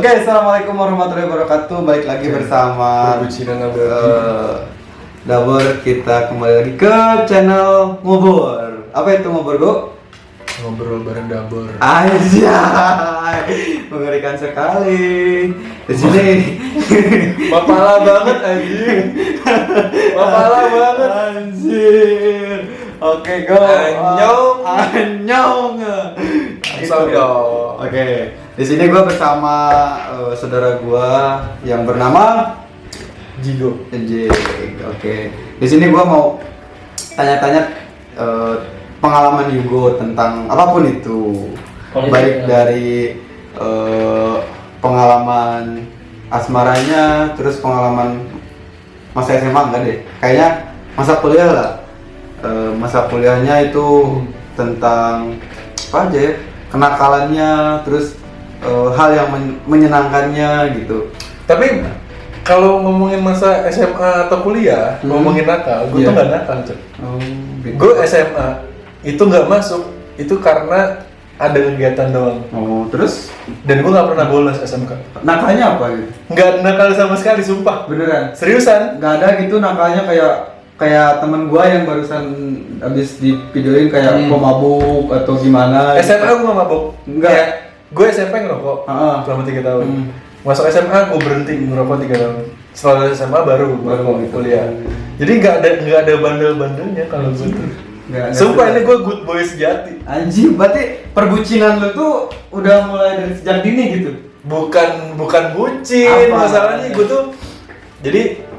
Oke, assalamualaikum warahmatullahi wabarakatuh. Balik lagi bersama Dabur. Kita kembali lagi ke channel Ngobor. Apa itu Ngobor, Go? Ngobrol bareng Dabur. Anjay, mengerikan sekali. Di sini Mapala banget anjing. Mapala banget anjir. Oke, Go. Anyong. Anyong. Oke, di sini gue bersama saudara gue yang bernama Jigo. Oke, di sini gue mau tanya-tanya pengalaman Yugo tentang apapun itu, baik dari pengalaman asmaranya, terus pengalaman masa SMA enggak deh, kayaknya masa kuliah lah. Masa kuliahnya itu tentang apa aja ya, kenakalannya, terus hal yang menyenangkannya gitu. Tapi kalau ngomongin masa SMA atau kuliah, ngomongin nakal, gue tuh nggak nakal, Cok. Gitu. Gue SMA itu nggak masuk, itu karena ada kegiatan doang. Terus Dan gue nggak pernah bolos SMK. nakalnya apa gitu? Nggak nakal sama sekali, sumpah. Beneran? Seriusan? Nggak ada gitu nakalnya kayak temen gua yang barusan abis di videoin kayak pemabuk atau gimana gitu. SMA gue nggak mabok. Enggak. Kayak gue SMP ngerokok selama 3 tahun. Masuk SMA gue berhenti ngerokok 3 tahun. Setelah SMA baru gitu. kuliah. Jadi nggak ada bandel-bandelnya kalau gue tuh. Nggak Sumpah sudah. ini gue good boy sejati. Anjing, berarti perbucinan lu tuh udah mulai dari sejak dini gitu? Bukan bucin, Apa? masalahnya gue tuh jadi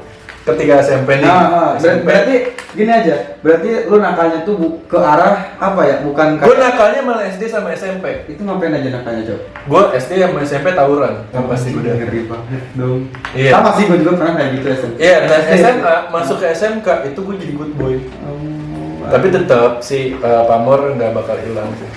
ketika SMP nih. SMP, Berarti gini aja, berarti lu nakalnya tuh ke arah apa ya? Bukan gue nakalnya malah SD sama SMP. itu ngapain aja nakalnya, Cok? Gue SD sama SMP tawuran. Yang pasti udah. ngeri banget dong. Iya. Sama sih, gua juga pernah kayak gitu SMP. Iya, nah SMA masuk ke SMK itu gue jadi good boy. Tapi tetap si pamor nggak bakal hilang sih.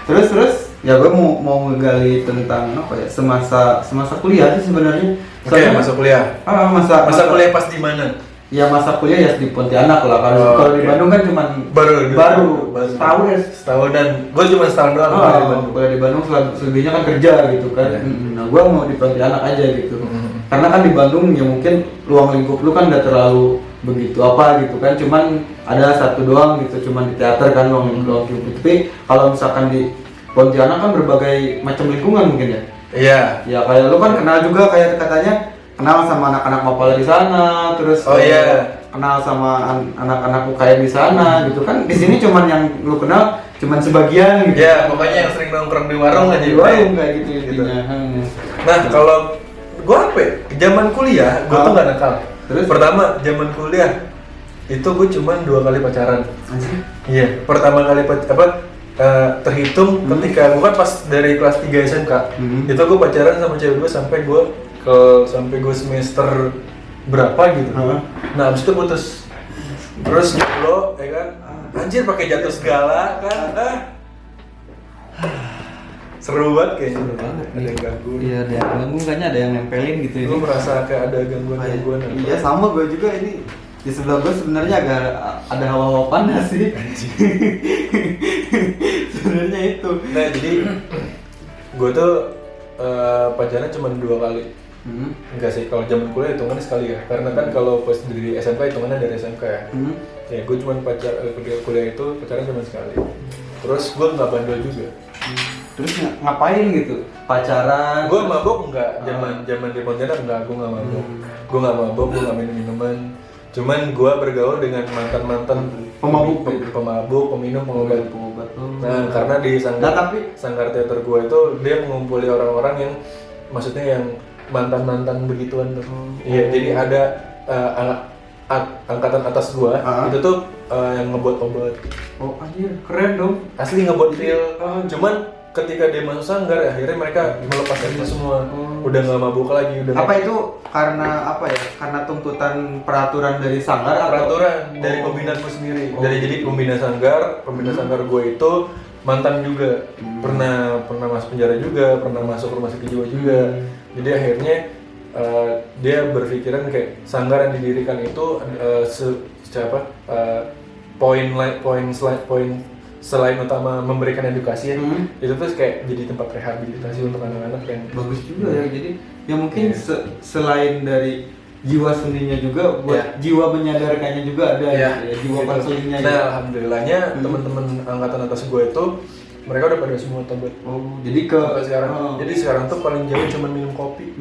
Terus ya gue mau ngegali tentang apa ya, semasa kuliah sih sebenarnya. Oke, masa kuliah. Masa kuliah pas di mana? Ya masa kuliah ya di Pontianak lah. Kalau di Bandung kan cuma baru setahun ya. Setahunan. Gue cuma setahun doang kuliah di Bandung. Kuliah di Bandung selebihnya kan kerja gitu kan. Iya. Nah gue mau di Pontianak aja gitu. Karena kan di Bandung ya mungkin ruang lingkup lu kan gak terlalu begitu apa gitu kan. Cuman ada satu doang gitu, cuman di teater kan ruang lingkup. Tapi kalau misalkan di Pontianak kan berbagai macam lingkungan mungkin ya. Iya. Ya kayak lu kan kenal juga, kayak katanya kenal sama anak-anak Mapala di sana, terus kenal sama anak-anak UKM di sana gitu kan. Di sini cuman yang lu kenal cuman sebagian gitu. Ya, pokoknya yang sering nongkrong di warung aja. Di warung kayak gitu intinya. Nah, kalau gue apa ya? Zaman kuliah, gue tuh nggak nakal. Terus? Pertama, zaman kuliah itu gue cuma 2 kali pacaran. Anjir. Iya, pertama kali terhitung ketika gue kan pas dari kelas 3 SMK. Itu gue pacaran sama cewek gue sampai gue semester berapa gitu. Nah, abis itu putus. Terus jomblo, ya kan? Anjir pakai jatuh segala kan? Seru banget kayaknya. Seru banget. Ada yang ganggu. Iya, ada yang ganggu, kayaknya ada yang nempelin gitu Gue merasa kayak ada gangguan-gangguan. Iya, sama gue juga ini. Di sebelah gue sebenarnya agak ada hawa-hawa panas sih. Sebenarnya itu. Nah, jadi gue tuh pacaran cuma 2 kali. Enggak sih, kalau zaman kuliah hitungannya sekali ya. Karena kan kalau pas dari SMK hitungannya dari SMK ya. Ya gue cuma kuliah itu pacaran cuma sekali. Terus gue nggak bandel juga. Terus ngapain gitu? Pacaran? Gue mabok enggak, zaman di Pontianak enggak, gue nggak mabok. Gue nggak mabok, gue nggak minum minuman. Cuman gue bergaul dengan mantan Pemabuk, peminum, pengobat. Nah, karena di sanggar teater gue itu dia mengumpuli orang-orang yang maksudnya yang mantan begituan tuh. Iya, jadi ada angkatan atas gue itu tuh yang ngebuat obat. Oh anjir, keren dong. Asli ngebuat pil. Cuman ketika dia masuk sanggar akhirnya mereka melepas itu semua. Udah nggak mabuk lagi, udah. Apa itu karena apa ya? Karena tuntutan peraturan dari sanggar atau peraturan dari pembinaanku sendiri. Jadi pembina sanggar gue itu mantan juga. Pernah masuk penjara juga, pernah masuk rumah sakit jiwa juga. Jadi akhirnya dia berpikiran kayak sanggar yang didirikan itu poin selain utama memberikan edukasi ya, itu tuh kayak jadi tempat rehabilitasi untuk anak-anak yang bagus juga ya. Jadi ya mungkin selain dari jiwa seninya juga buat jiwa menyadarkannya juga ada ya, jiwa gitu. konselingnya. Nah, alhamdulillahnya teman-teman angkatan atas gue itu mereka udah pada semua tobat. Jadi sampai sekarang. Jadi sekarang tuh paling jauh cuma minum kopi.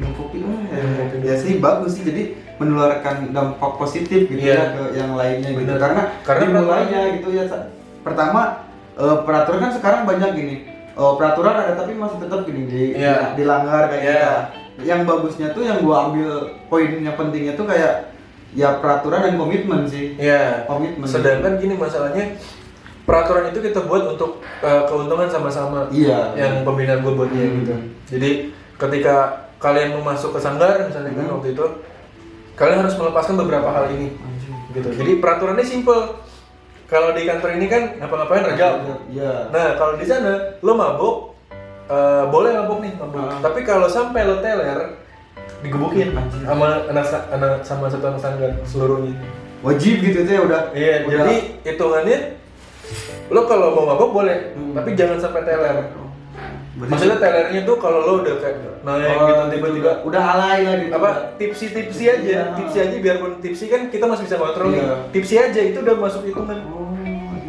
Ya sih bagus sih, jadi menularkan dampak positif gitu ya ke yang lainnya gitu. Karena dimulainya gitu ya. Pertama peraturan kan sekarang banyak gini. Peraturan ada tapi masih tetap gini dilanggar kayak gitu. Yang bagusnya tuh yang gua ambil poinnya pentingnya tuh kayak ya peraturan dan komitmen sih. Iya. Komitmen. Sedangkan gini masalahnya, peraturan itu kita buat untuk keuntungan sama-sama. Yang pembinaan gue buatnya gitu. Jadi ketika kalian mau masuk ke sanggar misalnya kan waktu itu, kalian harus melepaskan beberapa hal ini. Gitu. Jadi peraturannya simple. Kalau di kantor ini kan ngapa-ngapain rajal. Nah kalau di sana lo mabuk, boleh mabuk nih mabuk. Tapi kalau sampai lo teler, digebukin sama sama satu anak sanggar seluruhnya. Wajib gitu ya udah. Iya. Jadi hitungannya lo kalau mau mabok boleh, tapi jangan sampai teler. Maksudnya telernya tuh kalau lo udah kayak naik gitu tiba-tiba udah alay lah gitu. Tipsi aja, tipsi aja biarpun tipsi kan kita masih bisa kontrol nih. Tipsi aja itu udah masuk hitungan.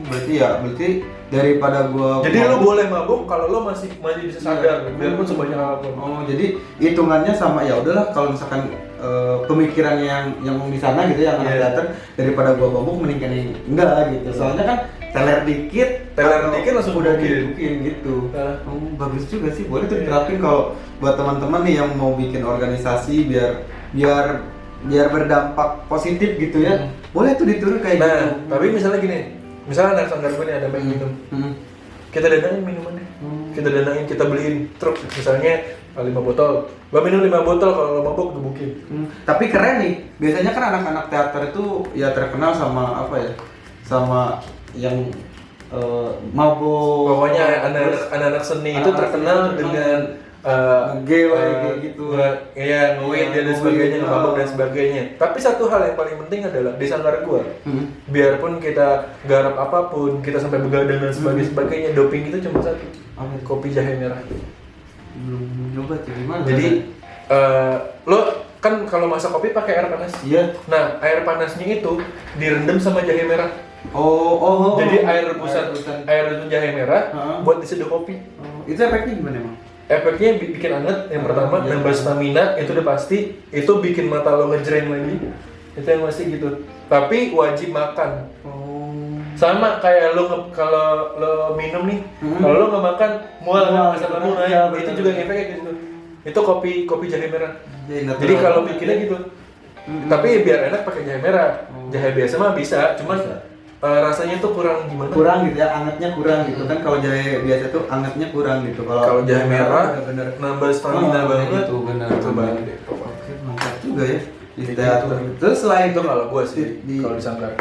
Berarti daripada gua jadi lo boleh mabuk kalau lo masih bisa sadar biarpun sebanyak apapun. Jadi hitungannya sama ya udahlah kalau misalkan pemikirannya yang di sana gitu ya anak teater, daripada gua mabuk mendingan yang enggak gitu. Soalnya kan teler dikit langsung udah dibukin gitu. Bagus juga sih, boleh tuh diterapin kalau buat teman-teman nih yang mau bikin organisasi biar berdampak positif gitu ya. Boleh tuh diturun kayak gitu. Tapi misalnya gini, misalnya anak sanggar gue nih ada main minum, kita danain minumannya, kita beliin truk misalnya 5 botol, lo minum 5 botol, kalau lo mabuk gebukin. Tapi keren nih, biasanya kan anak-anak teater itu ya terkenal sama apa ya, sama yang mabuk. Pokoknya anak-anak seni itu terkenal dengan kayak gitu. Iya, nge-weed dan sebagainya, mabuk dan sebagainya. Tapi satu hal yang paling penting adalah di sanggar gua, biarpun kita garap apapun, kita sampai begadang dan sebagainya, doping kita cuma satu, kopi jahe merah. Belum nyoba tuh gimana? Jadi lo kan kalau masak kopi pakai air panas. Iya. Nah, air panasnya itu direndam sama jahe merah. Jadi air rebusan jahe merah buat diseduh kopi. Itu efeknya gimana emang? Efeknya bikin anget yang pertama, nambah stamina itu udah pasti, itu bikin mata lo ngejreng lagi. Itu yang pasti gitu. Tapi wajib makan. Sama kayak kalau lo minum nih, kalau lo nggak makan mual kan, asam lambung naik. Itu juga efeknya gitu. Itu kopi jahe merah. Jadi kalau bikinnya gitu. Tapi biar enak pakai jahe merah. Jahe biasa mah bisa, cuman rasanya tuh kurang gimana? Kurang gitu ya, angetnya kurang gitu kan. Kalau jahe biasa tuh angetnya kurang gitu. Kalau jahe merah nambah stamina banget. Itu benar. Itu banget. Oke, mantap juga ya di teater. Terus selain itu kalau gua sih kalau di sanggar.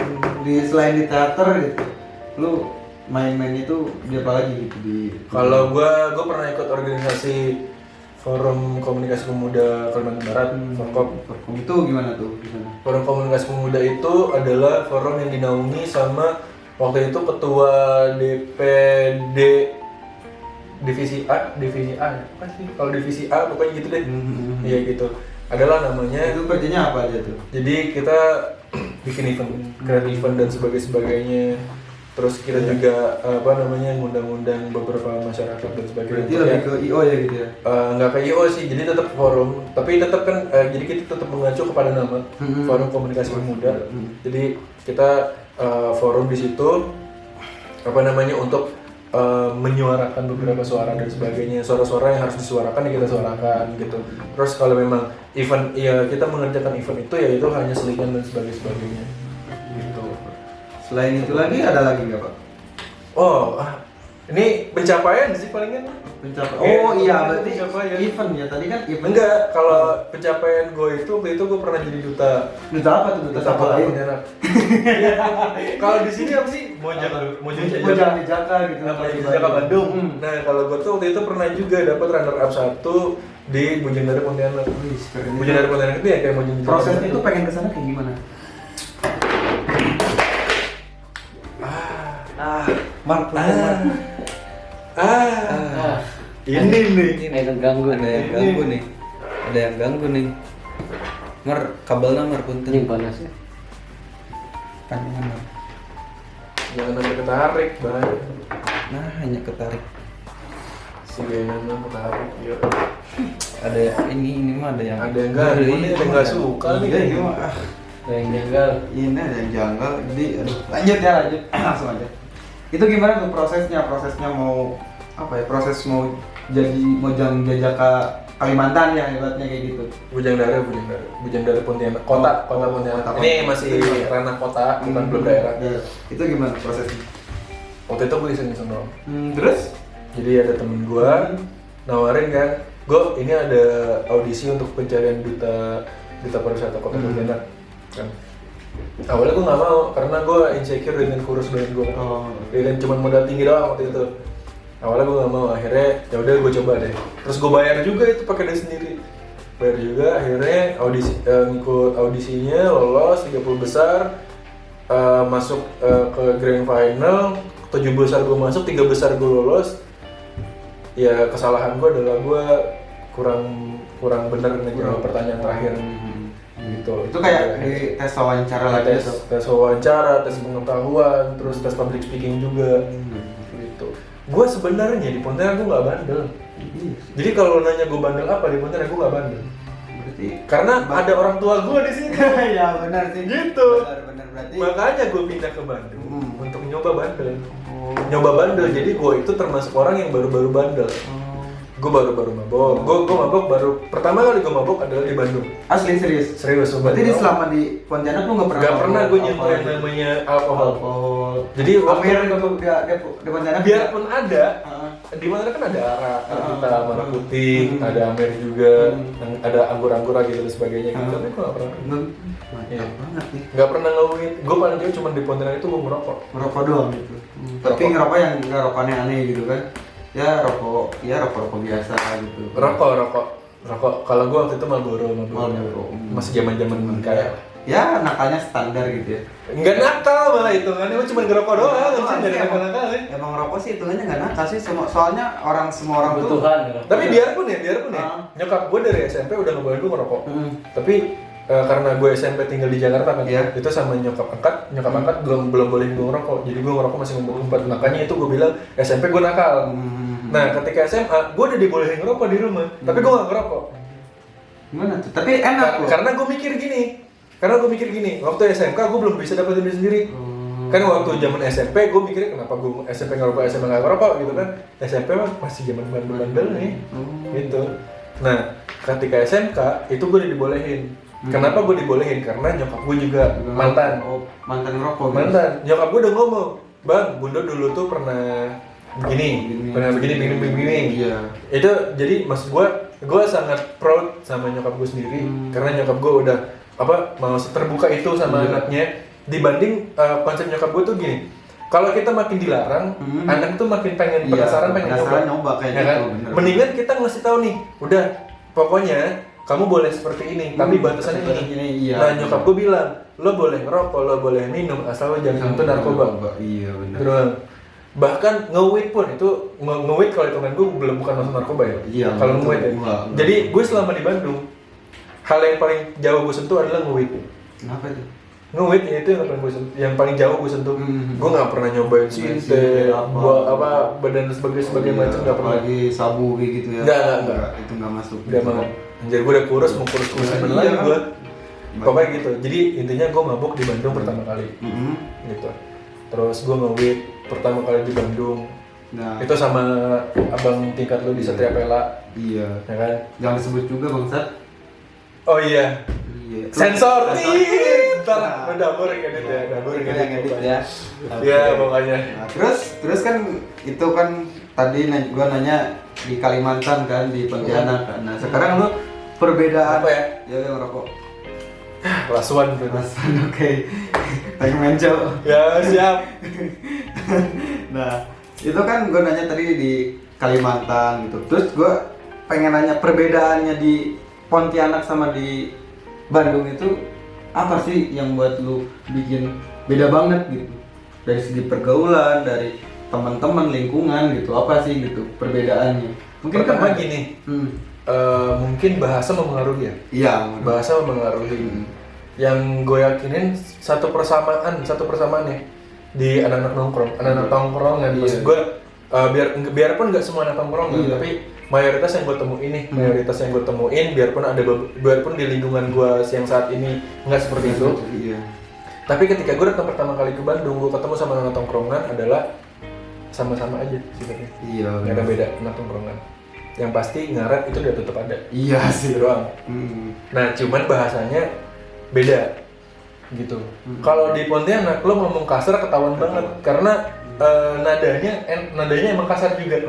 Selain di teater gitu, lu main-main itu di apa lagi gitu di? Kalau gua pernah ikut organisasi Forum Komunikasi Pemuda Kalimantan Barat, Forkop. Itu gimana tuh di sana? Forum Komunikasi Pemuda itu adalah forum yang dinaungi sama waktu itu ketua DPD divisi A apa sih? Kalau divisi A pokoknya gitu deh. Iya gitu. Adalah namanya. Itu kerjanya apa aja tuh? Jadi kita bikin event, create event dan sebagainya. Terus kita juga ngundang-undang beberapa masyarakat dan sebagainya. Berarti lebih ke IO ya gitu ya? Nggak ke IO sih, jadi tetap forum. Tapi tetap kan, jadi kita tetap mengacu kepada nama Forum Komunikasi Pemuda. Jadi kita forum di situ untuk menyuarakan beberapa suara dan sebagainya. Suara-suara yang harus disuarakan ya kita suarakan gitu. Terus kalau memang event, ya kita mengerjakan event itu ya itu hanya selingan dan sebagainya. Gitu. Selain itu lagi ada lagi nggak Pak? Ini pencapaian sih palingan. Iya berarti pencapaian. Event ya tadi kan event. Enggak, kalau pencapaian gue itu waktu itu gue pernah jadi duta. Duta apa tuh? Duta apa lain? Kalau di sini apa sih? Mojang Jaka gitu. Jaka Bandung. Nah kalau gue tuh waktu itu pernah juga dapat runner up 1 di Bujang Dari Pontianak. Bujang Dari Pontianak itu ya kayak Mojang. Prosesnya itu pengen kesana kayak gimana? Mar, Ini nih. Ada yang ganggu ada yang ganggu nih. Ada yang ganggu nih. Mar, kabelnya Mar punten. Ini panas ya. Panjang Mar. Jangan sampai ketarik, bahaya. Nah, hanya ketarik. Si Benan ketarik, iya. Ada ini mah ada yang ganggu nih, ada yang nggak suka nih. Iya, ini mah. Ada yang janggal. Ini ada yang janggal. Jadi, aduh, lanjut. Langsung aja. Itu gimana tuh prosesnya? Prosesnya mau apa ya? Proses mau jajak ke Kalimantan ya, hebatnya kayak gitu. Bujang Dara Pontianak, kota Pontianak. Ini masih ranah kota, bukan belum daerah. Ya. Itu gimana prosesnya? Waktu itu gue iseng-iseng doang. Terus? Jadi ada temen gue nawarin kan, gue ini ada audisi untuk pencarian duta pariwisata kota Pontianak. Kan. Awalnya gue nggak mau karena gue insecure dengan kurus badan gue. Dan cuma modal tinggi doang waktu itu. Awalnya gue nggak mau, akhirnya ya udah gue coba deh. Terus gue bayar juga itu pakai duit sendiri. Bayar juga, akhirnya ngikut audisinya, lolos 30 besar, masuk ke grand final. 7 besar gue masuk, 3 besar gue lolos. Ya kesalahan gue adalah gue kurang bener ngejawab pertanyaan terakhir. Gitu. Itu kayak di tes wawancara lagi gitu. Tes wawancara, tes pengetahuan, terus tes public speaking juga. Gitu. Gue sebenarnya di Pontianak gue nggak bandel. Jadi kalau nanya gue bandel apa di Pontianak gue nggak bandel. Berarti karena ada orang tua gue di sini. ya benar sih. Gitu. Benar berarti. Makanya gue pindah ke Bandung untuk nyoba bandel. Nyoba bandel. Jadi gue itu termasuk orang yang baru-baru bandel. Gue baru-baru mabok. Gue mabok pertama kali gue mabok adalah di Bandung. Asli serius. Berarti selama di Pontianak lu nggak pernah gue nyentuh yang namanya alkohol. Jadi waktu di Pontianak biarpun ada, di mana kan ada arak, kita mana putih, ada amer juga, ada anggur-anggur gitu dan sebagainya. Tapi gue nggak pernah. banget nih. Nggak pernah ngelakuin. Gue paling jauh cuma di Pontianak itu gue merokok Doang gitu. Tapi ngerokok yang nggak rokoknya aneh gitu kan? Ya rokok biasa gitu. Rokok. Kalau gue waktu itu Marlboro. Masih zaman kayak. Ya nakalnya standar gitu ya. Enggak nakal malah hitungannya, cuma ngerokok doang, dari nakal ya. Emang rokok sih hitungannya nggak nakal sih, soalnya semua orang tuh. Tapi biarpun ya, nyokap gue dari SMP udah ngebolehin gue ngerokok. Tapi karena gue SMP tinggal di Jakarta kan, itu sama nyokap angkat belum bolehin gue ngerokok. Jadi gue ngerokok masih ngumpet. Makanya itu gue bilang SMP gue nakal. Nah ketika SMA gue udah dibolehin ngerokok di rumah, tapi gue nggak ngerokok. Gimana tuh? Tapi enak loh. Karena gue mikir gini, waktu SMK gue belum bisa dapetin diri sendiri. Kan waktu zaman SMP gue mikirnya kenapa gue SMP ngerokok, SMA nggak ngerokok gitu kan. SMP mah masih zaman bandel nih, gitu. Nah ketika SMK itu gue udah dibolehin. Kenapa gue dibolehin? Karena nyokap gue juga mantan ngerokok. Mantan. Nyokap gue udah ngomong, Bang, Bunda dulu tuh pernah begini. Iya. Itu jadi maksud gue sangat proud sama nyokap gue sendiri karena nyokap gue udah mau terbuka itu sama anaknya dibanding konsep nyokap gue tuh gini. Kalau kita makin dilarang, anak tuh makin pengen penasaran nyoba kayak ya kan? gitu. Mendingan kita ngasih tahu nih, udah pokoknya kamu boleh seperti ini, tapi batasannya ini. Iya. Nah nyokap gue bilang, lo boleh ngerokok, lo boleh minum, asal lo jangan sentuh narkoba. Iya benar. Terus bahkan nge-weed pun itu nge-weed kalau hitungan gue belum bukan masuk narkoba ya. Iya. Kalau nge-weed ya. Jadi gue selama di Bandung, hal yang paling jauh gue sentuh adalah nge-weed. Kenapa itu? Nge-weed itu yang paling jauh gue sentuh. Gue nggak pernah nyobain sinte, badan sebagai macam nggak pernah. Lagi sabu kayak gitu ya? Nggak. Itu nggak masuk. Nggak mau. Anjir gue udah kurus, mau kurus lagi gue. Pokoknya gitu. Jadi intinya gue mabuk di Bandung pertama kali. Gitu. Terus gue nge-weed pertama kali di Bandung. Nah, itu sama abang tingkat lu di Satria Pela. Iya. Ya kan? Jangan disebut juga bangsat. Oh iya. Sensor. Ntar daburin kan itu ya, yang edit ya. Iya pokoknya. Nah, terus kan itu kan tadi gua nanya di Kalimantan kan, di Pontianak kan. Nah sekarang lu perbedaan apa ya? Ya yang rokok. Lasuan gitu. Oke. Thank menco. Ya siap. Nah itu kan gua nanya tadi di Kalimantan gitu. Terus gua pengen nanya perbedaannya di Pontianak sama di Bandung itu apa sih yang buat lu bikin beda banget gitu? Dari segi pergaulan, dari teman-teman lingkungan gitu, apa sih gitu perbedaannya? Mungkin pertama kan gini, mungkin bahasa mempengaruhi ya. Iya, Bahasa mempengaruhi. Yang gue yakinin satu persamaan ya di anak-anak tongkrongan. Maksud gue biarpun nggak semua anak tongkrongan, tapi mayoritas yang gue temuin, biarpun di lingkungan gue yang saat ini nggak seperti itu. Iya. Tapi ketika gue datang pertama kali ke Bandung, gue ketemu sama anak tongkrongan adalah sama-sama aja sifatnya. Iya. Nggak ada beda anak tongkrongan. Yang pasti ngaret itu udah tetap ada. Iya sih. Itu doang. Nah, cuman bahasanya beda gitu. Kalau di Pontianak lo ngomong kasar ketahuan banget karena nadanya emang kasar juga.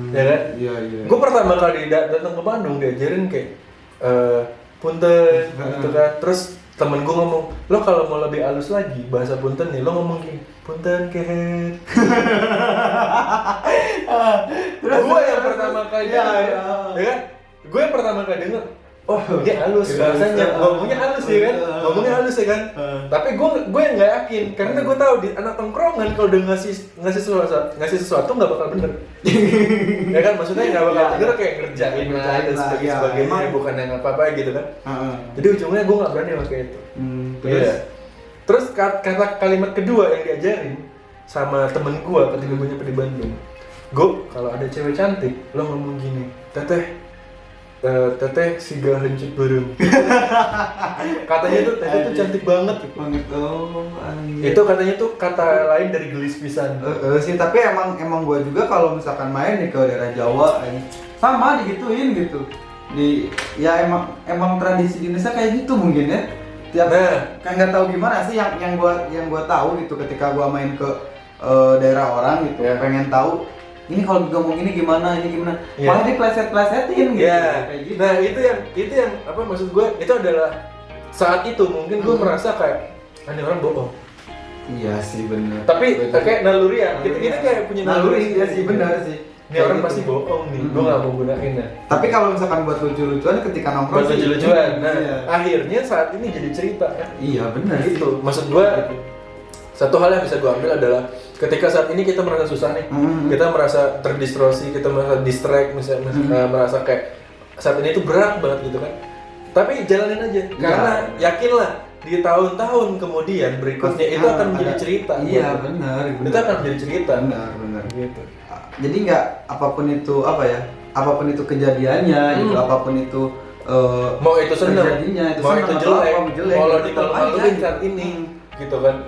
Ya kan? Iya. Gue pertama kali datang ke Bandung diajarin kayak punten gitu kan. Terus temen gue ngomong, lo kalau mau lebih halus lagi bahasa punten nih, lo ngomong gini, punten kehet. Gue yang pertama kali denger, ya kan? Gue yang pertama kali denger, oh dia halus bahasanya, ngomongnya halus ya kan? Tapi gue yang nggak yakin, karena gue tahu di anak tongkrongan kalau udah ngasih sesuatu nggak bakal bener. Ya kan, maksudnya nggak bakal bener kayak ngerjain lah dan sebagainya, bukan yang apa-apa gitu kan. Jadi ujungnya gue nggak berani pakai itu. Terus kata kalimat kedua yang diajarin sama temen gue ketika gue nyampe di Bandung, kalau ada cewek cantik, lo ngomong gini, teteh siga hancur bareng. Katanya tuh teteh tuh cantik banget. Itu katanya tuh kata lain dari gelis pisan. Sih, tapi emang gue juga kalau misalkan main nih ke daerah Jawa sama digituin gitu. Ya emang tradisi di Indonesia kayak gitu mungkin ya. Kan nggak tahu gimana sih yang gua tahu gitu ketika gua main ke daerah orang gitu, pengen tahu ini kalau ngomong ini gimana, malah dipleset-plesetin gitu. Kayak gitu. Nah itu yang apa maksud gue, itu adalah saat itu mungkin gue merasa kayak ini orang bohong. Iya sih benar. Tapi kayak naluri ya, kita kayak punya naluri. Iya sih benar sih. Ini orang pasti bohong nih, gue nggak mau gunain ya. Tapi kalau misalkan buat lucu-lucuan ketika nongkrong buat lucu-lucuan, akhirnya saat ini jadi cerita kan? Iya benar itu. Maksud gue satu hal yang bisa gue ambil adalah ketika saat ini kita merasa susah nih, kita merasa terdistorsi, kita merasa distract, misalnya merasa kayak saat ini itu berat banget gitu kan. Tapi jalanin aja, karena yakinlah di tahun-tahun kemudian berikutnya itu akan menjadi cerita. Iya benar. Itu akan menjadi cerita. Benar. Gitu. Jadi nggak apapun itu kejadiannya, gitu, apapun itu mau itu seneng, mau itu jelek, mau lo dimalu-maluin saat ini, gitu kan.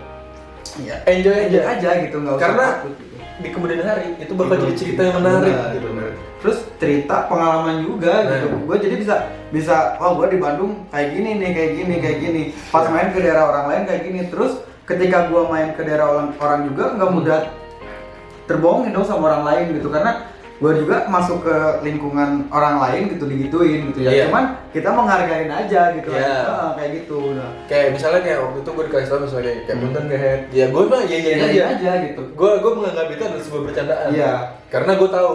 Iya. Enjoy aja gitu, nggak usah karena takut, gitu. Di kemudian hari itu bakal jadi cerita yang menarik gitu. Terus cerita pengalaman juga gitu. Gue jadi bisa gue di Bandung kayak gini. Pas main ke daerah orang lain kayak gini. Terus ketika gue main ke daerah orang juga nggak mudah terbohongin dong sama orang lain gitu, karena gue juga masuk ke lingkungan orang lain gitu digituin gitu ya. Cuman kita menghargain aja gitu kayak gitu. Kayak misalnya kayak waktu itu gue dikasih tau misalnya kayak punten kehet, ya gue mah iya aja gitu. Gue menganggap itu adalah sebuah bercandaan. Iya. Karena gue tahu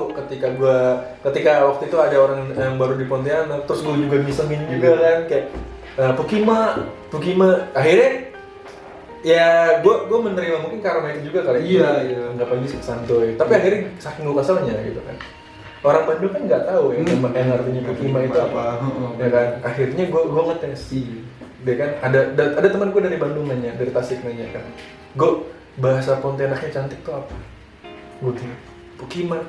ketika waktu itu ada orang yang baru di Pontianak, terus gue juga ngisengin juga kan kayak Pukima, akhirnya ya gue menerima mungkin karena itu juga kali. Iya. Nggak pagi santuy. Tapi akhirnya saking gue keselnya gitu kan. Orang Bandung kan nggak tahu ya yang artinya Pukima itu apa. Ya kan. Akhirnya gue ngetes. Dia kan ada teman gue dari Bandung nanya, dari Tasik nanya kan. Gue bahasa Pontianaknya cantik tuh apa? Gue bilang Pukima.